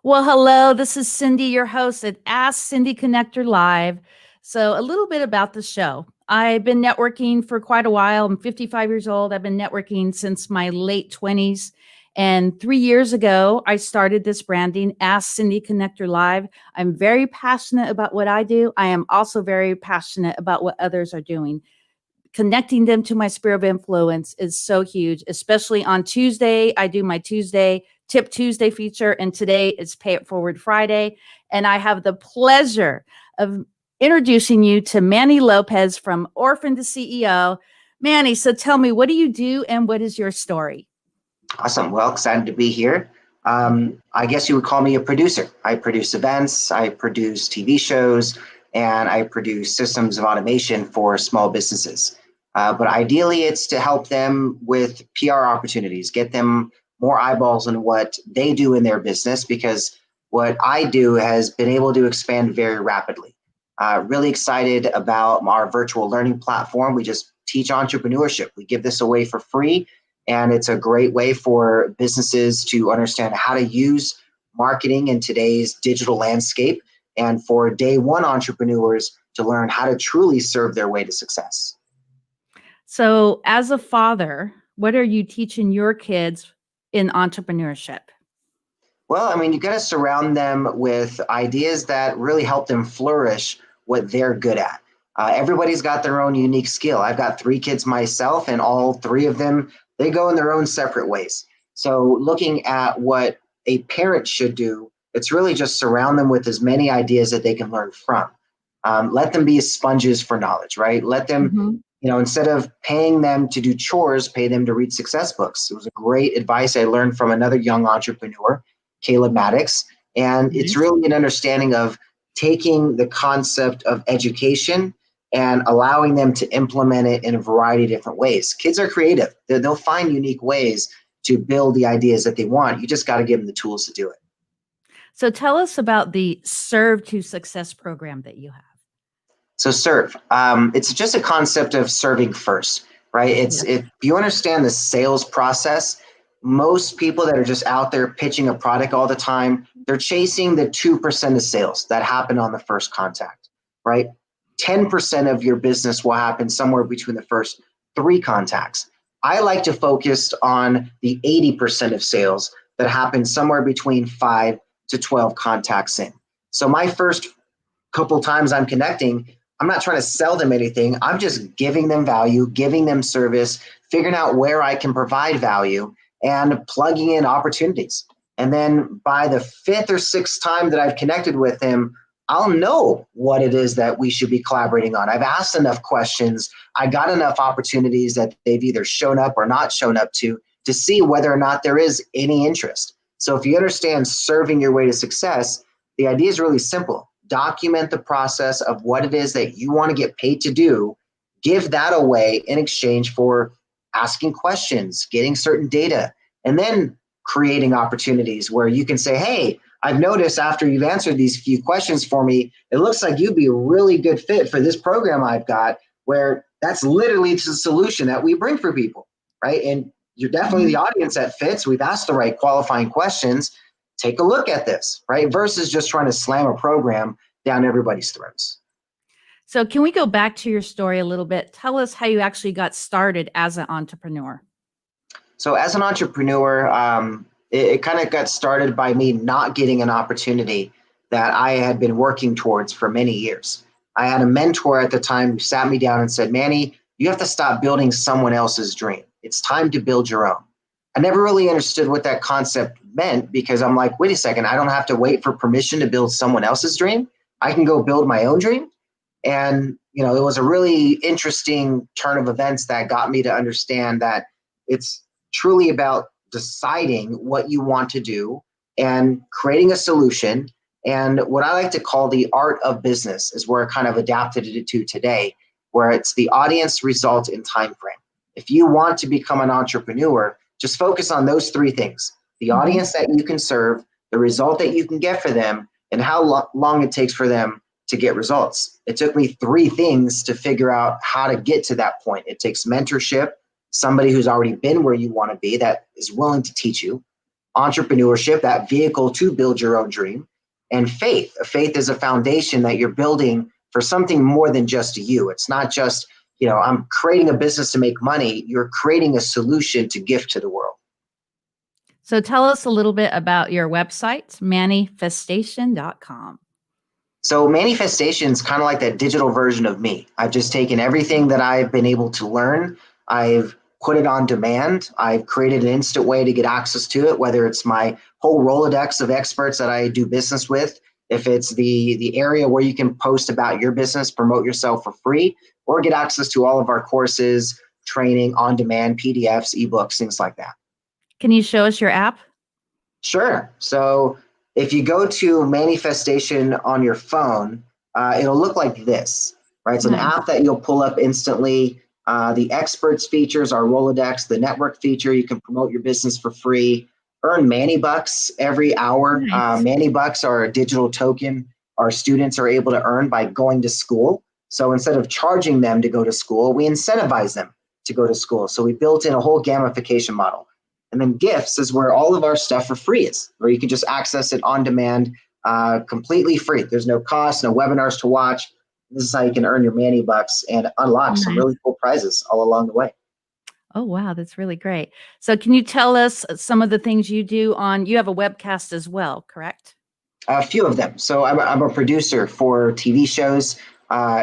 Well, hello, this is Cindy, your host at Ask Cindy Connector Live. So, a little bit about the show. I've been networking for quite a while. I'm 55 years old. I've been networking since my late 20s. And 3 years ago, I started this branding, Ask Cindy Connector Live. I'm very passionate about what I do. I am also very passionate about what others are doing. Connecting them to my sphere of influence is so huge, especially on Tuesday. I do my Tuesday Tip Tuesday feature, and today is Pay It Forward Friday. And I have the pleasure of introducing you to Manny Lopez from Orphan to CEO. Manny, so tell me, what do you do and what is your story? Awesome. Well, excited to be here. I guess you would call me a producer. I produce events, I produce TV shows, and I produce systems of automation for small businesses. But ideally, it's to help them with PR opportunities, get them more eyeballs on what they do in their business, because what I do has been able to expand very rapidly. Really excited about our virtual learning platform. We just teach entrepreneurship. We give this away for free. And it's a great way for businesses to understand how to use marketing in today's digital landscape, and for day one entrepreneurs to learn how to truly serve their way to success. So, as a father, what are you teaching your kids in entrepreneurship? Well, I mean, you got to surround them with ideas that really help them flourish what they're good at. Everybody's got their own unique skill. I've got three kids myself, and all three of them, they go in their own separate ways. So looking at what a parent should do, it's really just surround them with as many ideas that they can learn from. Let them be sponges for knowledge, right? Let them, Mhm. instead of paying them to do chores, pay them to read success books. It was a great advice I learned from another young entrepreneur, Caleb Maddox. And it's Nice. really an understanding of taking the concept of education and allowing them to implement it in a variety of different ways. Kids are creative. They'll find unique ways to build the ideas that they want. You just got to give them the tools to do it. So, tell us about the Serve to Success program that you have. So serve. It's just a concept of serving first, right? It's Yeah. if you understand the sales process, most people that are just out there pitching a product all the time, they're chasing the 2% of sales that happen on the first contact, right? 10% of your business will happen somewhere between the first three contacts. I like to focus on the 80% of sales that happen somewhere between 5 to 12 contacts in. So my first couple times I'm connecting, I'm not trying to sell them anything. I'm just giving them value, giving them service, figuring out where I can provide value, and plugging in opportunities. And then by the fifth or sixth time that I've connected with them, I'll know what it is that we should be collaborating on. I've asked enough questions. I got enough opportunities that they've either shown up or not shown up to see whether or not there is any interest. So if you understand serving your way to success, the idea is really simple. Document the process of what it is that you want to get paid to do. Give that away in exchange for asking questions, getting certain data, and then creating opportunities where you can say, hey, I've noticed after you've answered these few questions for me, it looks like you'd be a really good fit for this program I've got, where that's literally the solution that we bring for people, right? And you're definitely the audience that fits. We've asked the right qualifying questions. Take a look at this, right? Versus just trying to slam a program down everybody's throats. So, can we go back to your story a little bit? Tell us how you actually got started as an entrepreneur. So as an entrepreneur, it kind of got started by me not getting an opportunity that I had been working towards for many years. I had a mentor at the time who sat me down and said, Manny, you have to stop building someone else's dream. It's time to build your own. I never really understood what that concept meant, because I'm like, wait a second, I don't have to wait for permission to build someone else's dream. I can go build my own dream. And, it was a really interesting turn of events that got me to understand that it's truly about deciding what you want to do and creating a solution. And what I like to call the art of business is where I kind of adapted it to today, where it's the audience, result, and time frame. If you want to become an entrepreneur, just focus on those three things: the Mhm. audience that you can serve, the result that you can get for them, and how long it takes for them to get results. It took me three things to figure out how to get to that point. It takes mentorship, somebody who's already been where you want to be that is willing to teach you. entrepreneurship, that vehicle to build your own dream, and faith. Faith is a foundation that you're building for something more than just you. It's not just, I'm creating a business to make money. You're creating a solution to gift to the world. So tell us a little bit about your website, MANNYfestation.com. So MANNYfestation is kind of like that digital version of me. I've just taken everything that I've been able to learn. I've put it on demand. I've created an instant way to get access to it, whether it's my whole Rolodex of experts that I do business with, if it's the area where you can post about your business, promote yourself for free, or get access to all of our courses, training, on demand, PDFs, ebooks, things like that. Can you show us your app? Sure. So if you go to MANNYfestation on your phone, it'll look like this, right? It's an Nice. app that you'll pull up instantly. The experts features are Rolodex, the network feature, you can promote your business for free, earn Manny Bucks every hour. Nice. Manny Bucks are a digital token our students are able to earn by going to school. So instead of charging them to go to school, we incentivize them to go to school. So we built in a whole gamification model. And then gifts is where all of our stuff for free is, where you can just access it on demand, completely free. There's no cost, no webinars to watch. This is how you can earn your Manny Bucks and unlock some really cool prizes all along the way. Oh, wow. That's really great. So can you tell us some of the things you do you have a webcast as well, correct? A few of them. So I'm a producer for TV shows,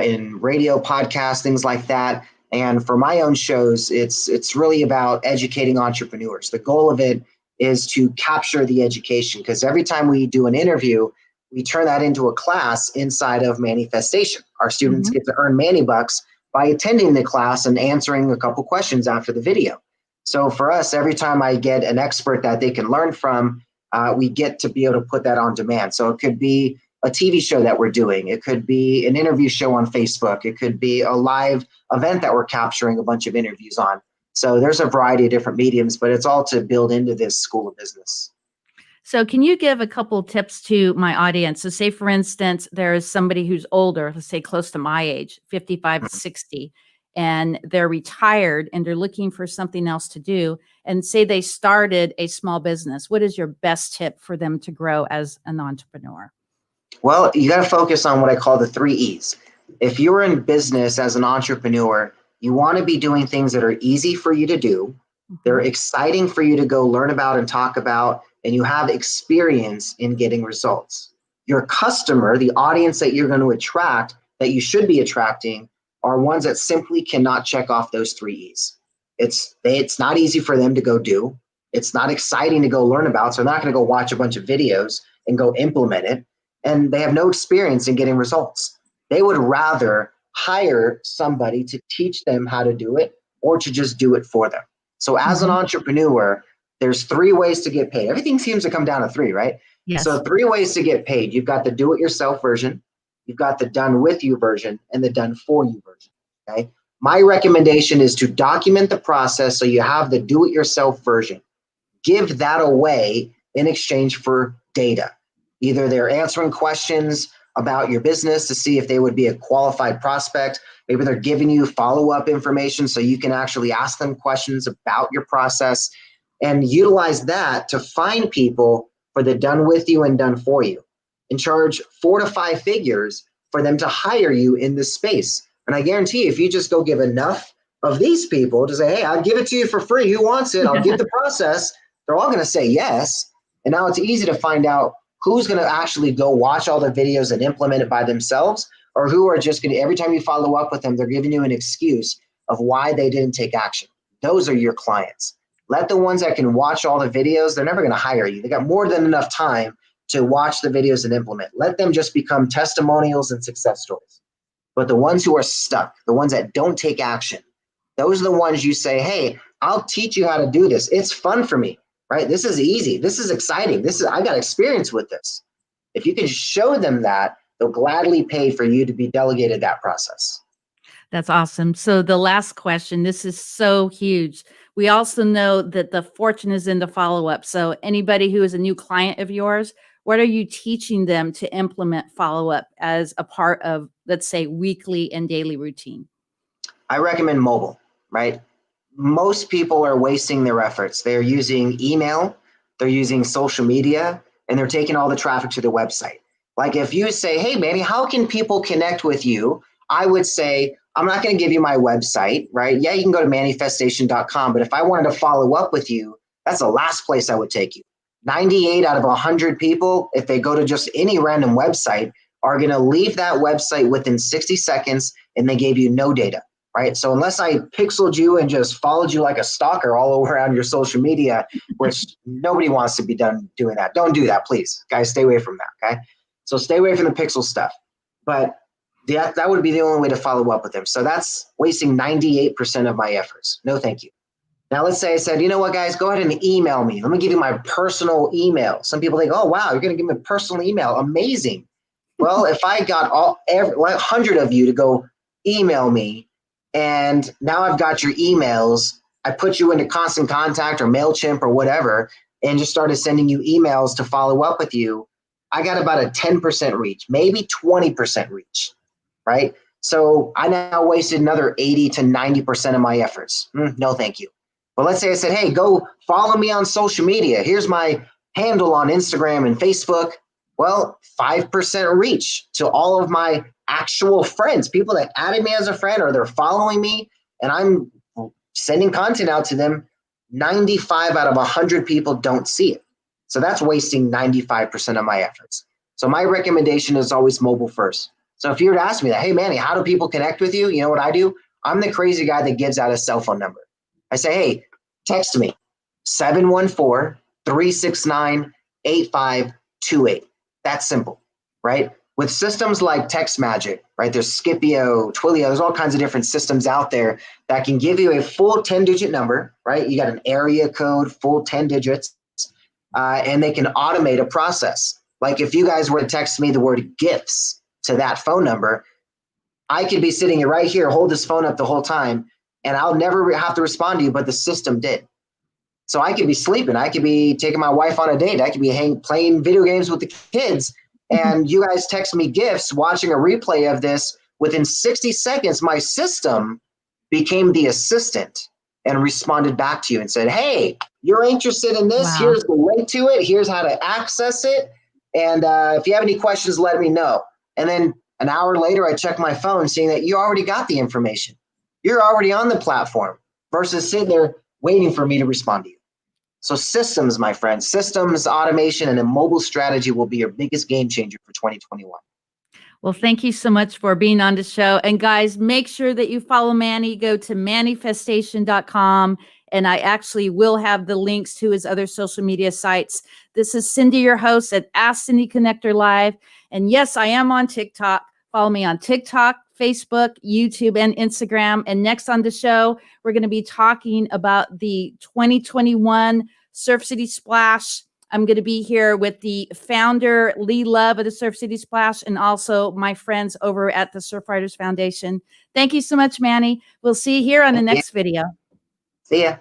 in radio, podcasts, things like that. And for my own shows, it's really about educating entrepreneurs. The goal of it is to capture the education, because every time we do an interview, we turn that into a class inside of MANNYfestation. Our students get to earn Manny Bucks by attending the class and answering a couple questions after the video. So for us, every time I get an expert that they can learn from, we get to be able to put that on demand. So it could be a TV show that we're doing. It could be an interview show on Facebook. It could be a live event that we're capturing a bunch of interviews on. So there's a variety of different mediums, but it's all to build into this school of business. So can you give a couple tips to my audience? So say, for instance, there is somebody who's older, let's say close to my age, 55 to 60, and they're retired and they're looking for something else to do. And say they started a small business. What is your best tip for them to grow as an entrepreneur? Well, you got to focus on what I call the 3 E's. If you're in business as an entrepreneur, you want to be doing things that are easy for you to do. They're exciting for you to go learn about and talk about, and you have experience in getting results. Your customer, the audience that you're going to attract, that you should be attracting, are ones that simply cannot check off those 3 E's. It's not easy for them to go do. It's not exciting to go learn about, so they're not going to go watch a bunch of videos and go implement it. And they have no experience in getting results. They would rather hire somebody to teach them how to do it or to just do it for them. So as an entrepreneur, there's 3 ways to get paid. Everything seems to come down to 3, right? Yes. So 3 ways to get paid. You've got the do-it-yourself version, you've got the done-with-you version, and the done-for-you version, okay? My recommendation is to document the process so you have the do-it-yourself version. Give that away in exchange for data. Either they're answering questions about your business to see if they would be a qualified prospect. Maybe they're giving you follow-up information so you can actually ask them questions about your process, and utilize that to find people for the done with you and done for you, and charge 4 to 5 figures for them to hire you in this space. And I guarantee you, if you just go give enough of these people to say, hey, I'll give it to you for free. Who wants it? I'll give the process. They're all going to say yes. And now it's easy to find out who's going to actually go watch all the videos and implement it by themselves, or who are just going to, every time you follow up with them, they're giving you an excuse of why they didn't take action. Those are your clients. Let the ones that can watch all the videos, they're never going to hire you. They got more than enough time to watch the videos and implement. Let them just become testimonials and success stories. But the ones who are stuck, the ones that don't take action, those are the ones you say, hey, I'll teach you how to do this. It's fun for me, right? This is easy. This is exciting. I got experience with this. If you can show them that, they'll gladly pay for you to be delegated that process. That's awesome. So the last question, this is so huge. We also know that the fortune is in the follow-up. So anybody who is a new client of yours, what are you teaching them to implement follow-up as a part of, let's say, weekly and daily routine? I recommend mobile, right? Most people are wasting their efforts. They're using email, they're using social media, and they're taking all the traffic to the website. Like if you say, hey, Manny, how can people connect with you? I would say, I'm not going to give you my website, right? Yeah, you can go to MANNYfestation.com, but if I wanted to follow up with you, that's the last place I would take you. 98 out of 100 people, if they go to just any random website, are going to leave that website within 60 seconds and they gave you no data, right? So unless I pixeled you and just followed you like a stalker all over around your social media, which nobody wants to be done doing that. Don't do that, please. Guys, stay away from that, okay? So stay away from the pixel stuff. But that would be the only way to follow up with them. So that's wasting 98% of my efforts. No, thank you. Now, let's say I said, you know what, guys, go ahead and email me. Let me give you my personal email. Some people think, oh, wow, you're going to give me a personal email. Amazing. Well, if I got 100 of you to go email me, and now I've got your emails, I put you into Constant Contact or MailChimp or whatever, and just started sending you emails to follow up with you, I got about a 10% reach, maybe 20% reach, right? So I now wasted another 80 to 90% of my efforts. No, thank you. But let's say I said, hey, go follow me on social media. Here's my handle on Instagram and Facebook. Well, 5% reach to all of my actual friends, people that added me as a friend or they're following me, and I'm sending content out to them. 95 out of 100 people don't see it. So that's wasting 95% of my efforts. So my recommendation is always mobile first. So if you were to ask me that, hey, Manny, how do people connect with you? You know what I do? I'm the crazy guy that gives out a cell phone number. I say, hey, text me, 714-369-8528. That's simple, right? With systems like Text Magic, right? There's Scipio, Twilio, there's all kinds of different systems out there that can give you a full 10-digit number, right? You got an area code, full 10 digits, and they can automate a process. Like if you guys were to text me the word gifts to that phone number, I could be sitting right here, hold this phone up the whole time, and I'll never have to respond to you, but the system did. So I could be sleeping. I could be taking my wife on a date. I could be playing video games with the kids. And you guys text me gifts, watching a replay of this. Within 60 seconds, my system became the assistant and responded back to you and said, hey, you're interested in this. Wow. Here's the link to it. Here's how to access it. And if you have any questions, let me know. And then an hour later, I check my phone seeing that you already got the information. You're already on the platform versus sitting there waiting for me to respond to you. So systems, my friend, systems, automation, and a mobile strategy will be your biggest game changer for 2021. Well, thank you so much for being on the show. And guys, make sure that you follow Manny. Go to MANNYfestation.com. And I actually will have the links to his other social media sites. This is Cindy, your host at Ask Cindy Connector Live. And yes, I am on TikTok. Follow me on TikTok, Facebook, YouTube, and Instagram. And next on the show, we're going to be talking about the 2021 Surf City Splash. I'm going to be here with the founder, Lee Love of the Surf City Splash, and also my friends over at the Surfriders Foundation. Thank you so much, Manny. We'll see you here on the next video. See ya.